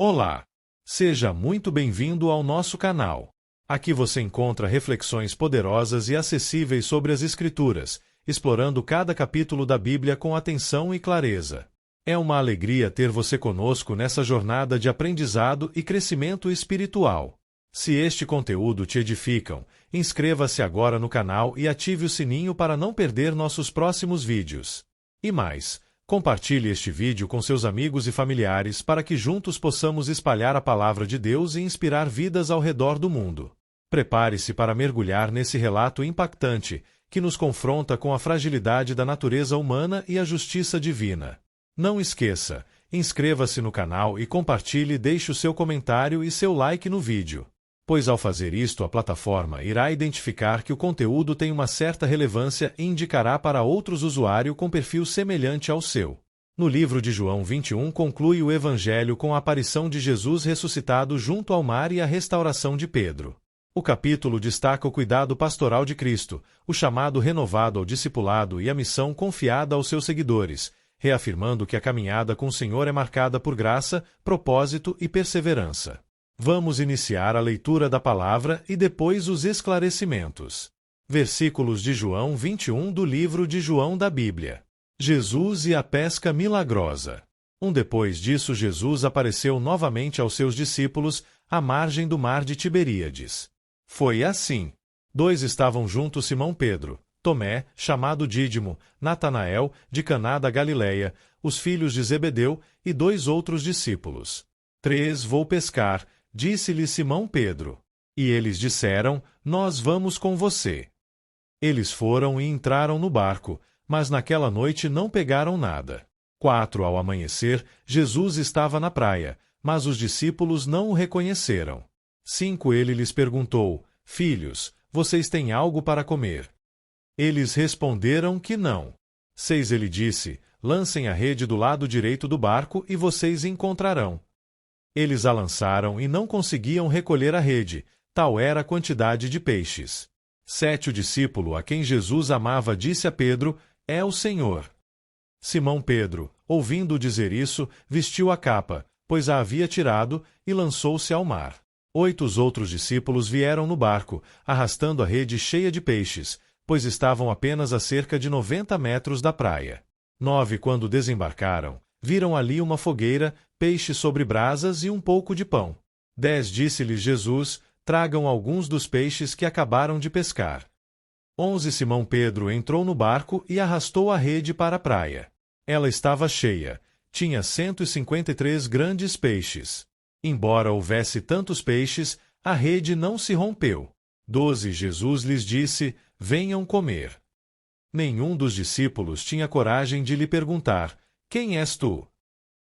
Olá! Seja muito bem-vindo ao nosso canal. Aqui você encontra reflexões poderosas e acessíveis sobre as Escrituras, explorando cada capítulo da Bíblia com atenção e clareza. É uma alegria ter você conosco nessa jornada de aprendizado e crescimento espiritual. Se este conteúdo te edificam, inscreva-se agora no canal e ative o sininho para não perder nossos próximos vídeos. E mais, compartilhe este vídeo com seus amigos e familiares para que juntos possamos espalhar a palavra de Deus e inspirar vidas ao redor do mundo. Prepare-se para mergulhar nesse relato impactante que nos confronta com a fragilidade da natureza humana e a justiça divina. Não esqueça, inscreva-se no canal e compartilhe e deixe o seu comentário e seu like no vídeo. Pois ao fazer isto a plataforma irá identificar que o conteúdo tem uma certa relevância e indicará para outros usuários com perfil semelhante ao seu. No livro de João 21 conclui o Evangelho com a aparição de Jesus ressuscitado junto ao mar e a restauração de Pedro. O capítulo destaca o cuidado pastoral de Cristo, o chamado renovado ao discipulado e a missão confiada aos seus seguidores, reafirmando que a caminhada com o Senhor é marcada por graça, propósito e perseverança. Vamos iniciar a leitura da palavra e depois os esclarecimentos. Versículos de João 21 do livro de João da Bíblia. Jesus e a pesca milagrosa. Depois disso, Jesus apareceu novamente aos seus discípulos à margem do mar de Tiberíades. Foi assim. 2 estavam juntos Simão Pedro, Tomé, chamado Dídimo, Natanael, de Caná da Galileia, os filhos de Zebedeu e 2 outros discípulos. 3 Vou pescar, disse-lhe Simão Pedro. E eles disseram, Nós vamos com você. Eles foram e entraram no barco, mas naquela noite não pegaram nada. 4 Ao amanhecer, Jesus estava na praia, mas os discípulos não o reconheceram. 5 Ele lhes perguntou, Filhos, vocês têm algo para comer? Eles responderam que não. 6 Ele disse, Lancem a rede do lado direito do barco e vocês encontrarão. Eles a lançaram e não conseguiam recolher a rede, tal era a quantidade de peixes. 7 O discípulo a quem Jesus amava disse a Pedro, É o Senhor. Simão Pedro, ouvindo dizer isso, vestiu a capa, pois a havia tirado, e lançou-se ao mar. 8 Os outros discípulos vieram no barco, arrastando a rede cheia de peixes, pois estavam apenas a cerca de 90 metros da praia. 9 Quando desembarcaram, viram ali uma fogueira, peixe sobre brasas e um pouco de pão. 10 Disse-lhes Jesus, Tragam alguns dos peixes que acabaram de pescar. 11 Simão Pedro entrou no barco e arrastou a rede para a praia. Ela estava cheia, tinha 153 grandes peixes. Embora houvesse tantos peixes, a rede não se rompeu. 12 Jesus lhes disse, Venham comer. Nenhum dos discípulos tinha coragem de lhe perguntar, Quem és tu?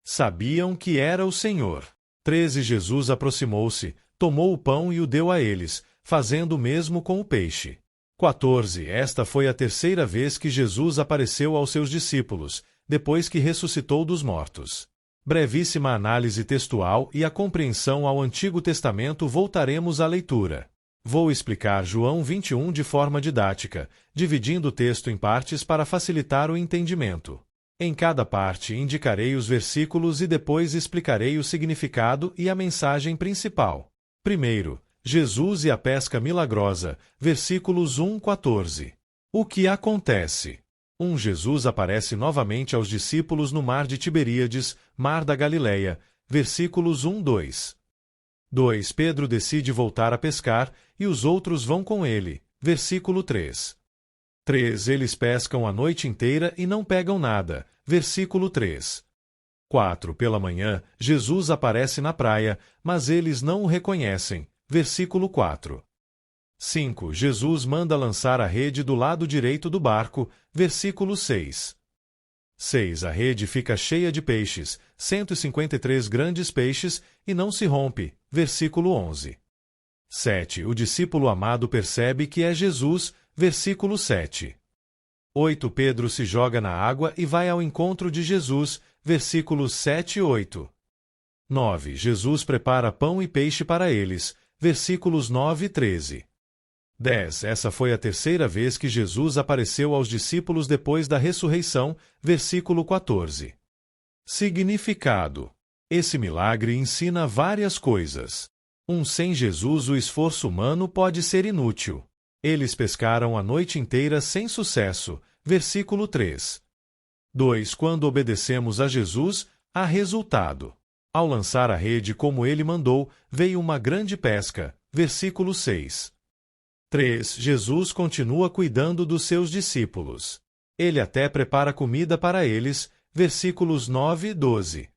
Sabiam que era o Senhor. 13 Jesus aproximou-se, tomou o pão e o deu a eles, fazendo o mesmo com o peixe. 14 Esta foi a terceira vez que Jesus apareceu aos seus discípulos, depois que ressuscitou dos mortos. Brevíssima análise textual e a compreensão ao Antigo Testamento voltaremos à leitura. Vou explicar João 21 de forma didática, dividindo o texto em partes para facilitar o entendimento. Em cada parte indicarei os versículos e depois explicarei o significado e a mensagem principal. Primeiro, Jesus e a pesca milagrosa, versículos 1-14. O que acontece? 1 Jesus aparece novamente aos discípulos no mar de Tiberíades, mar da Galileia, versículos 1-2. 2 Pedro decide voltar a pescar e os outros vão com ele, versículo 3. 3 Eles pescam a noite inteira e não pegam nada, versículo 3. 4 Pela manhã, Jesus aparece na praia, mas eles não o reconhecem, versículo 4. 5 Jesus manda lançar a rede do lado direito do barco, versículo 6. 6 A rede fica cheia de peixes, 153 grandes peixes, e não se rompe, versículo 11. 7 O discípulo amado percebe que é Jesus, versículo 7. 8 Pedro se joga na água e vai ao encontro de Jesus, versículos 7 e 8. 9 Jesus prepara pão e peixe para eles, versículos 9 e 13. 10 Essa foi a terceira vez que Jesus apareceu aos discípulos depois da ressurreição, versículo 14. Significado: Esse milagre ensina várias coisas. Sem Jesus, o esforço humano pode ser inútil. Eles pescaram a noite inteira sem sucesso. Versículo 3. 2. Quando obedecemos a Jesus, há resultado. Ao lançar a rede como ele mandou, veio uma grande pesca. Versículo 6. 3. Jesus continua cuidando dos seus discípulos. Ele até prepara comida para eles. Versículos 9 e 12.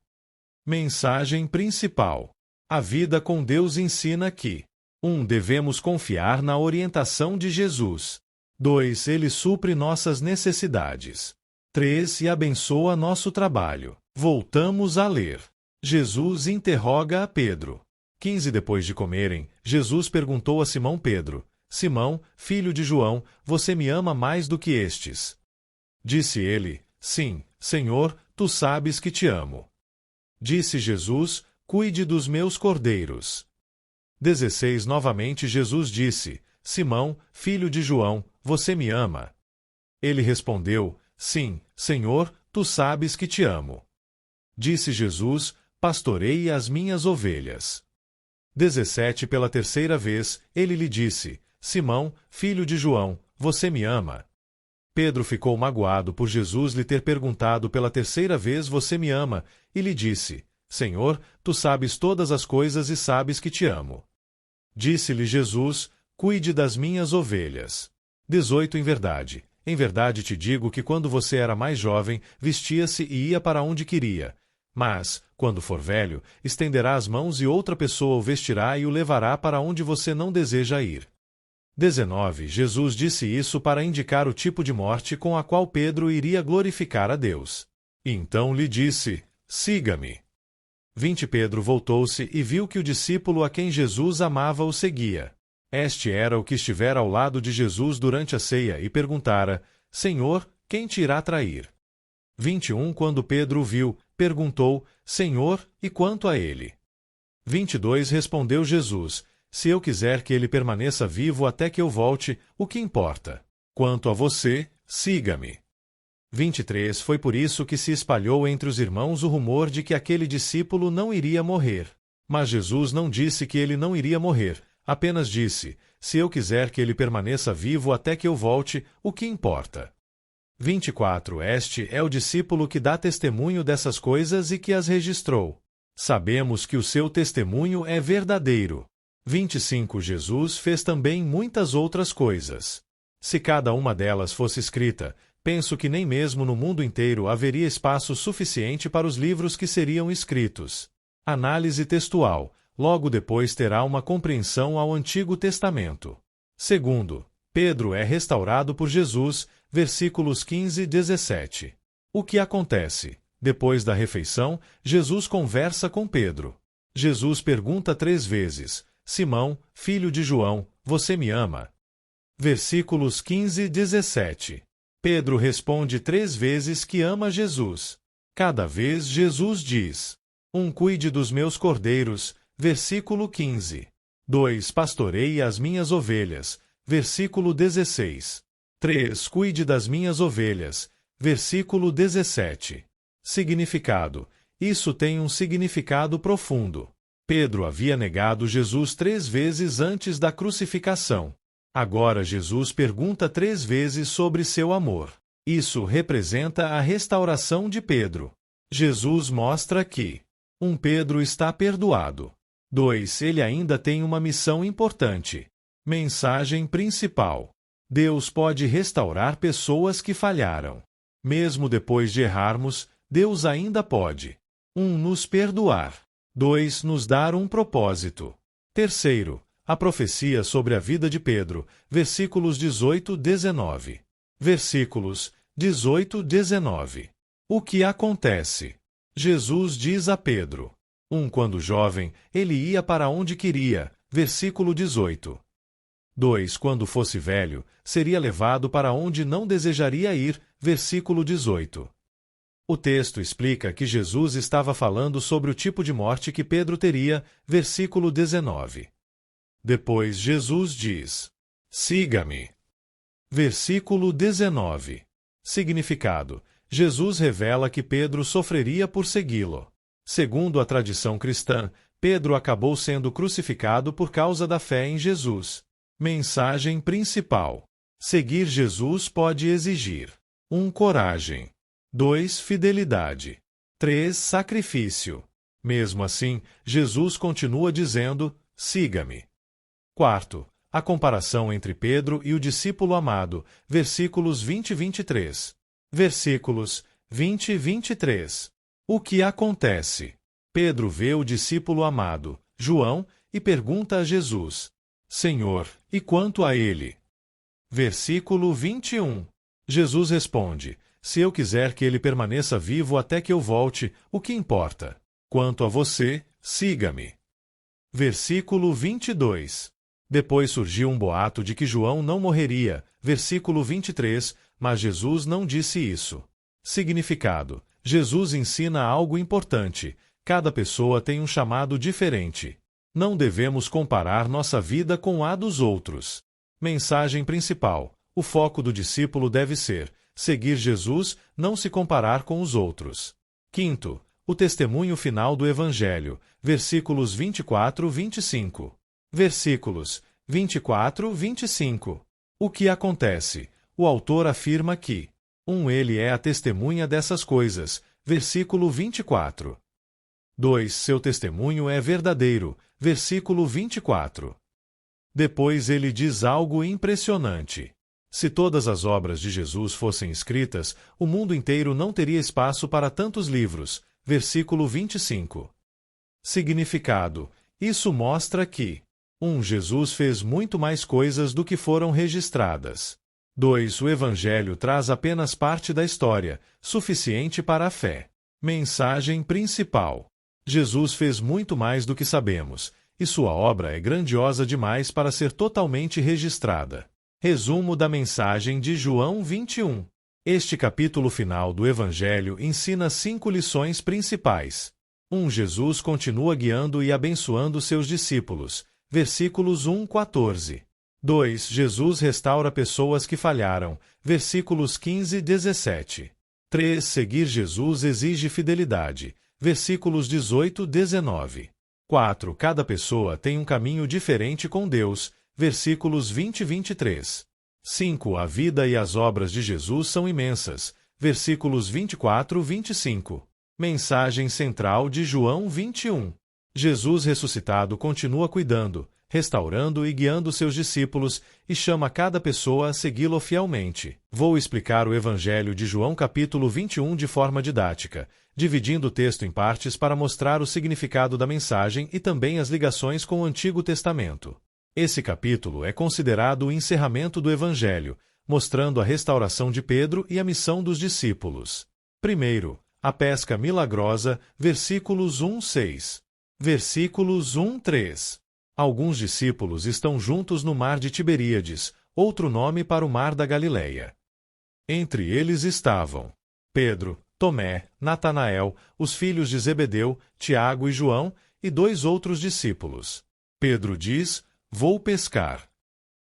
Mensagem principal. A vida com Deus ensina que 1. Devemos confiar na orientação de Jesus. 2. Ele supre nossas necessidades. 3. E abençoa nosso trabalho. Voltamos a ler. Jesus interroga a Pedro. 15. Depois de comerem, Jesus perguntou a Simão Pedro: Simão, filho de João, você me ama mais do que estes? Disse ele: Sim, Senhor, tu sabes que te amo. Disse Jesus: Cuide dos meus cordeiros. 16. Novamente Jesus disse: Simão, filho de João, você me ama? Ele respondeu: Sim, Senhor, tu sabes que te amo. Disse Jesus: Pastoreie as minhas ovelhas. 17. Pela terceira vez, ele lhe disse: Simão, filho de João, você me ama? Pedro ficou magoado por Jesus lhe ter perguntado pela terceira vez: Você me ama? E lhe disse: Senhor, tu sabes todas as coisas e sabes que te amo. Disse-lhe Jesus: Cuide das minhas ovelhas. 18. Em verdade te digo que quando você era mais jovem, vestia-se e ia para onde queria. Mas, quando for velho, estenderá as mãos e outra pessoa o vestirá e o levará para onde você não deseja ir. 19. Jesus disse isso para indicar o tipo de morte com a qual Pedro iria glorificar a Deus. Então lhe disse: Siga-me. 20. Pedro voltou-se e viu que o discípulo a quem Jesus amava o seguia. Este era o que estivera ao lado de Jesus durante a ceia e perguntara: Senhor, quem te irá trair? 21. Quando Pedro o viu, perguntou: Senhor, e quanto a ele? 22. Respondeu Jesus: Se eu quiser que ele permaneça vivo até que eu volte, o que importa? Quanto a você, siga-me. 23. Foi por isso que se espalhou entre os irmãos o rumor de que aquele discípulo não iria morrer. Mas Jesus não disse que ele não iria morrer, apenas disse: Se eu quiser que ele permaneça vivo até que eu volte, o que importa? 24. Este é o discípulo que dá testemunho dessas coisas e que as registrou. Sabemos que o seu testemunho é verdadeiro. 25. Jesus fez também muitas outras coisas. Se cada uma delas fosse escrita, penso que nem mesmo no mundo inteiro haveria espaço suficiente para os livros que seriam escritos. Análise textual. Logo depois terá uma compreensão ao Antigo Testamento. Segundo, Pedro é restaurado por Jesus, versículos 15 e 17. O que acontece? Depois da refeição, Jesus conversa com Pedro. Jesus pergunta 3 vezes: Simão, filho de João, você me ama? Versículos 15 e 17. Pedro responde 3 vezes que ama Jesus. Cada vez Jesus diz: 1. Cuide dos meus cordeiros, versículo 15. 2. Pastoreie as minhas ovelhas, versículo 16. 3. Cuide das minhas ovelhas, versículo 17. Significado. Isso tem um significado profundo. Pedro havia negado Jesus 3 vezes antes da crucificação. Agora Jesus pergunta 3 vezes sobre seu amor. Isso representa a restauração de Pedro. Jesus mostra que 1. Pedro está perdoado. 2. Ele ainda tem uma missão importante. Mensagem principal. Deus pode restaurar pessoas que falharam. Mesmo depois de errarmos, Deus ainda pode 1. Nos perdoar. 2. Nos dar um propósito. Terceiro, a profecia sobre a vida de Pedro, versículos 18 e 19. Versículos 18 e 19. O que acontece? Jesus diz a Pedro: 1. Quando jovem, ele ia para onde queria, versículo 18. 2. Quando fosse velho, seria levado para onde não desejaria ir, versículo 18. O texto explica que Jesus estava falando sobre o tipo de morte que Pedro teria, versículo 19. Depois Jesus diz: Siga-me. Versículo 19. Significado: Jesus revela que Pedro sofreria por segui-lo. Segundo a tradição cristã, Pedro acabou sendo crucificado por causa da fé em Jesus. Mensagem principal: seguir Jesus pode exigir 1. Coragem. 2. Fidelidade. 3. Sacrifício. Mesmo assim, Jesus continua dizendo: siga-me. 4. A comparação entre Pedro e o discípulo amado, versículos 20 e 23. Versículos 20 e 23. O que acontece? Pedro vê o discípulo amado, João, e pergunta a Jesus: Senhor, e quanto a ele? Versículo 21. Jesus responde: se eu quiser que ele permaneça vivo até que eu volte, o que importa? Quanto a você, siga-me. Versículo 22. Depois surgiu um boato de que João não morreria, versículo 23, mas Jesus não disse isso. Significado: Jesus ensina algo importante. Cada pessoa tem um chamado diferente. Não devemos comparar nossa vida com a dos outros. Mensagem principal: o foco do discípulo deve ser seguir Jesus, não se comparar com os outros. 5. O testemunho final do Evangelho, versículos 24 e 25. Versículos 24 e 25. O que acontece? O autor afirma que ele é a testemunha dessas coisas, versículo 24. 2. Seu testemunho é verdadeiro, versículo 24. Depois ele diz algo impressionante. Se todas as obras de Jesus fossem escritas, o mundo inteiro não teria espaço para tantos livros, versículo 25. Significado: isso mostra que 1. Jesus fez muito mais coisas do que foram registradas. 2. O Evangelho traz apenas parte da história, suficiente para a fé. Mensagem principal: Jesus fez muito mais do que sabemos, e sua obra é grandiosa demais para ser totalmente registrada. Resumo da mensagem de João 21. Este capítulo final do Evangelho ensina 5 lições principais. 1. Jesus continua guiando e abençoando seus discípulos. Versículos 1-14. 2. Jesus restaura pessoas que falharam. Versículos 15 e 17. 3. Seguir Jesus exige fidelidade. Versículos 18 e 19. 4. Cada pessoa tem um caminho diferente com Deus. Versículos 20 e 23. 5. A vida e as obras de Jesus são imensas. Versículos 24 e 25. Mensagem central de João 21. Jesus ressuscitado continua cuidando, restaurando e guiando seus discípulos e chama cada pessoa a segui-lo fielmente. Vou explicar o Evangelho de João capítulo 21 de forma didática, dividindo o texto em partes para mostrar o significado da mensagem e também as ligações com o Antigo Testamento. Esse capítulo é considerado o encerramento do Evangelho, mostrando a restauração de Pedro e a missão dos discípulos. Primeiro, a pesca milagrosa, versículos 1-6. Versículos 1-3. Alguns discípulos estão juntos no mar de Tiberíades, outro nome para o mar da Galileia. Entre eles estavam Pedro, Tomé, Natanael, os filhos de Zebedeu, Tiago e João, e 2 outros discípulos. Pedro diz: vou pescar.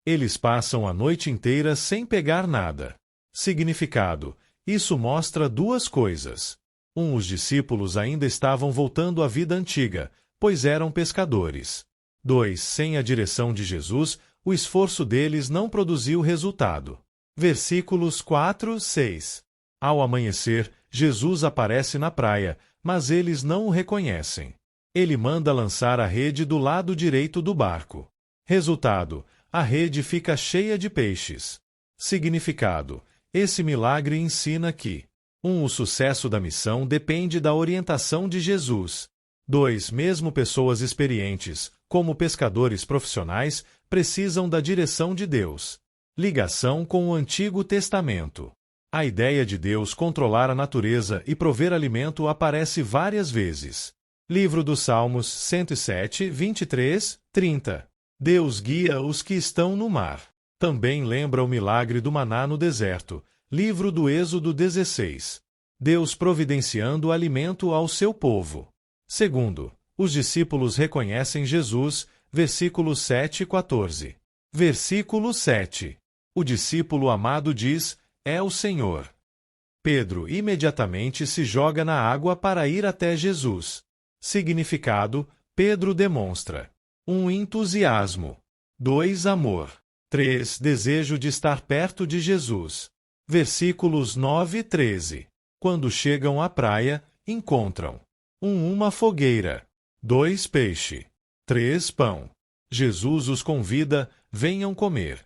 Eles passam a noite inteira sem pegar nada. Significado: isso mostra 2 coisas. 1. Os discípulos ainda estavam voltando à vida antiga, pois eram pescadores. 2. Sem a direção de Jesus, o esforço deles não produziu resultado. Versículos 4-6. Ao amanhecer, Jesus aparece na praia, mas eles não o reconhecem. Ele manda lançar a rede do lado direito do barco. Resultado: a rede fica cheia de peixes. Significado: esse milagre ensina que 1. O sucesso da missão depende da orientação de Jesus. 2. Mesmo pessoas experientes, como pescadores profissionais, precisam da direção de Deus. Ligação com o Antigo Testamento. A ideia de Deus controlar a natureza e prover alimento aparece várias vezes. Livro dos Salmos 107, 23, 30. Deus guia os que estão no mar. Também lembra o milagre do maná no deserto. Livro do Êxodo 16. Deus providenciando alimento ao seu povo. Segundo, os discípulos reconhecem Jesus. Versículos 7 e 14. Versículo 7. O discípulo amado diz: é o Senhor. Pedro imediatamente se joga na água para ir até Jesus. Significado: Pedro demonstra 1. Entusiasmo. 2. Amor. 3. Desejo de estar perto de Jesus. Versículos 9 e 13. Quando chegam à praia, encontram 1. Uma fogueira. 2. Peixe. 3. Pão. Jesus os convida: venham comer.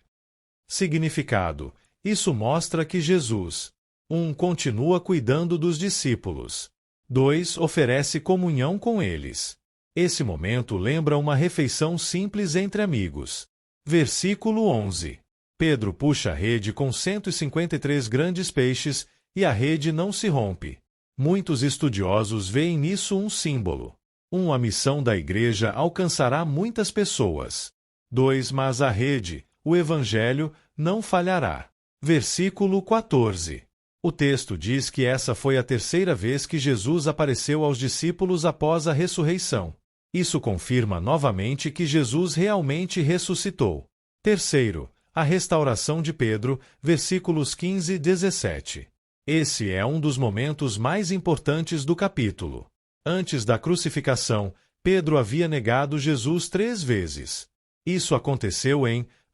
Significado: isso mostra que Jesus 1. Continua cuidando dos discípulos. 2. Oferece comunhão com eles. Esse momento lembra uma refeição simples entre amigos. Versículo 11. Pedro puxa a rede com 153 grandes peixes e a rede não se rompe. Muitos estudiosos veem nisso um símbolo. 1. A missão da igreja alcançará muitas pessoas. 2. Mas a rede, o evangelho, não falhará. Versículo 14. O texto diz que essa foi a terceira vez que Jesus apareceu aos discípulos após a ressurreição. Isso confirma novamente que Jesus realmente ressuscitou. Terceiro, a restauração de Pedro, versículos 15 e 17. Esse é um dos momentos mais importantes do capítulo. Antes da crucificação, Pedro havia negado Jesus 3 vezes. Isso aconteceu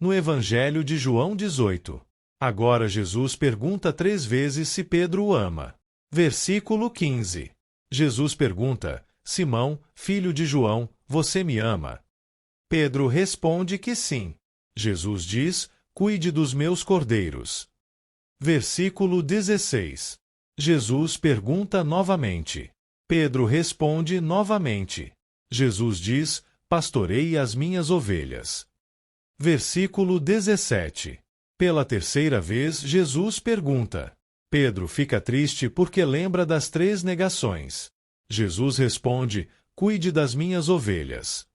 no Evangelho de João 18. Agora Jesus pergunta 3 vezes se Pedro o ama. Versículo 15. Jesus pergunta: Simão, filho de João, você me ama? Pedro responde que sim. Jesus diz: cuide dos meus cordeiros. Versículo 16. Jesus pergunta novamente. Pedro responde novamente. Jesus diz: pastorei as minhas ovelhas. Versículo 17. Pela terceira vez, Jesus pergunta. Pedro fica triste porque lembra das 3 negações. Jesus responde: cuide das minhas ovelhas.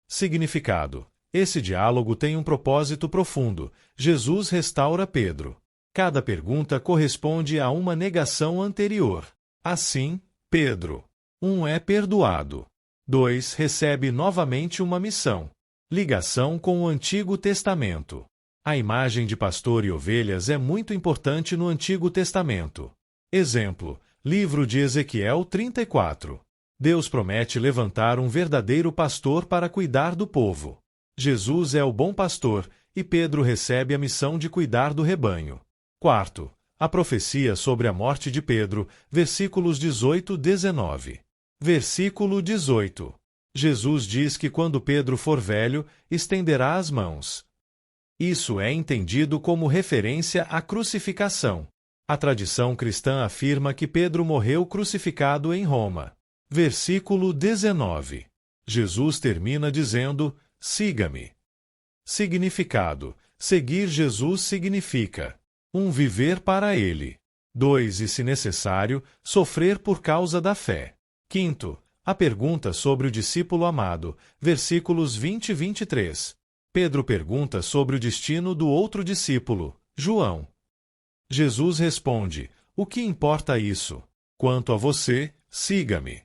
Significado: esse diálogo tem um propósito profundo. Jesus restaura Pedro. Cada pergunta corresponde a uma negação anterior. Assim, Pedro 1. É perdoado. 2. Recebe novamente uma missão. Ligação com o Antigo Testamento. A imagem de pastor e ovelhas é muito importante no Antigo Testamento. Exemplo: livro de Ezequiel 34. Deus promete levantar um verdadeiro pastor para cuidar do povo. Jesus é o bom pastor, e Pedro recebe a missão de cuidar do rebanho. Quarto, a profecia sobre a morte de Pedro, versículos 18 e 19. Versículo 18. Jesus diz que quando Pedro for velho, estenderá as mãos. Isso é entendido como referência à crucificação. A tradição cristã afirma que Pedro morreu crucificado em Roma. Versículo 19. Jesus termina dizendo: siga-me. Significado: seguir Jesus significa 1. Viver para Ele. 2. E, se necessário, sofrer por causa da fé. Quinto, a pergunta sobre o discípulo amado, versículos 20 e 23. Pedro pergunta sobre o destino do outro discípulo, João. Jesus responde: o que importa isso? Quanto a você, siga-me.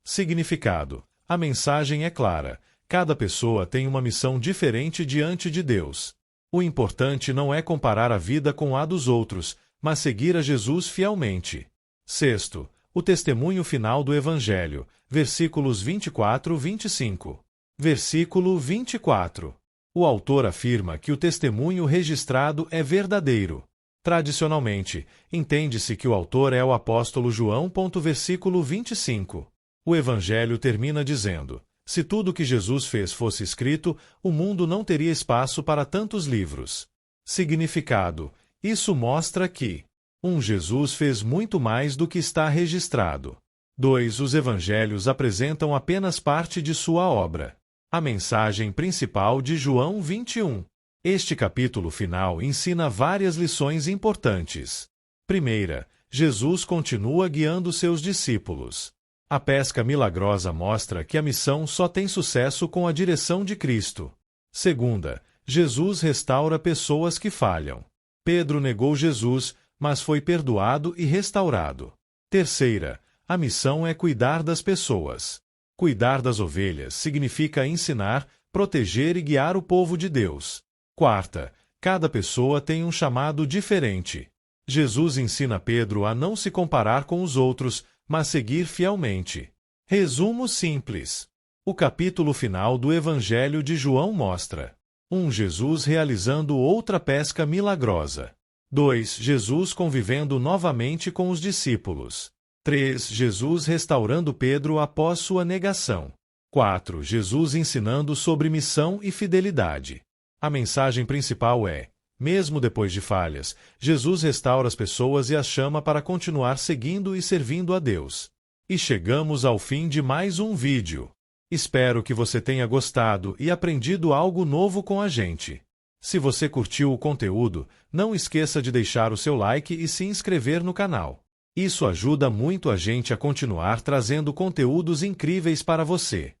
Significado: a mensagem é clara. Cada pessoa tem uma missão diferente diante de Deus. O importante não é comparar a vida com a dos outros, mas seguir a Jesus fielmente. Sexto, o testemunho final do Evangelho, versículos 24 e 25. Versículo 24. O autor afirma que o testemunho registrado é verdadeiro. Tradicionalmente, entende-se que o autor é o apóstolo João. Versículo 25. O Evangelho termina dizendo: se tudo o que Jesus fez fosse escrito, o mundo não teria espaço para tantos livros. Significado: isso mostra que 1. Jesus fez muito mais do que está registrado. 2. Os Evangelhos apresentam apenas parte de sua obra. A mensagem principal de João 21. Este capítulo final ensina várias lições importantes. Primeira, Jesus continua guiando seus discípulos. A pesca milagrosa mostra que a missão só tem sucesso com a direção de Cristo. Segunda, Jesus restaura pessoas que falham. Pedro negou Jesus, mas foi perdoado e restaurado. Terceira, a missão é cuidar das pessoas. Cuidar das ovelhas significa ensinar, proteger e guiar o povo de Deus. Quarta, cada pessoa tem um chamado diferente. Jesus ensina Pedro a não se comparar com os outros, mas seguir fielmente. Resumo simples. O capítulo final do Evangelho de João mostra: 1. Jesus realizando outra pesca milagrosa. 2. Jesus convivendo novamente com os discípulos. 3. Jesus restaurando Pedro após sua negação. 4. Jesus ensinando sobre missão e fidelidade. A mensagem principal é: mesmo depois de falhas, Jesus restaura as pessoas e as chama para continuar seguindo e servindo a Deus. E chegamos ao fim de mais um vídeo. Espero que você tenha gostado e aprendido algo novo com a gente. Se você curtiu o conteúdo, não esqueça de deixar o seu like e se inscrever no canal. Isso ajuda muito a gente a continuar trazendo conteúdos incríveis para você.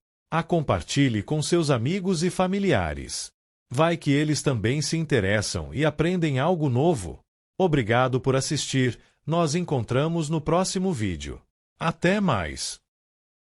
Compartilhe com seus amigos e familiares. Vai que eles também se interessam e aprendem algo novo. Obrigado por assistir. Nós encontramos no próximo vídeo. Até mais!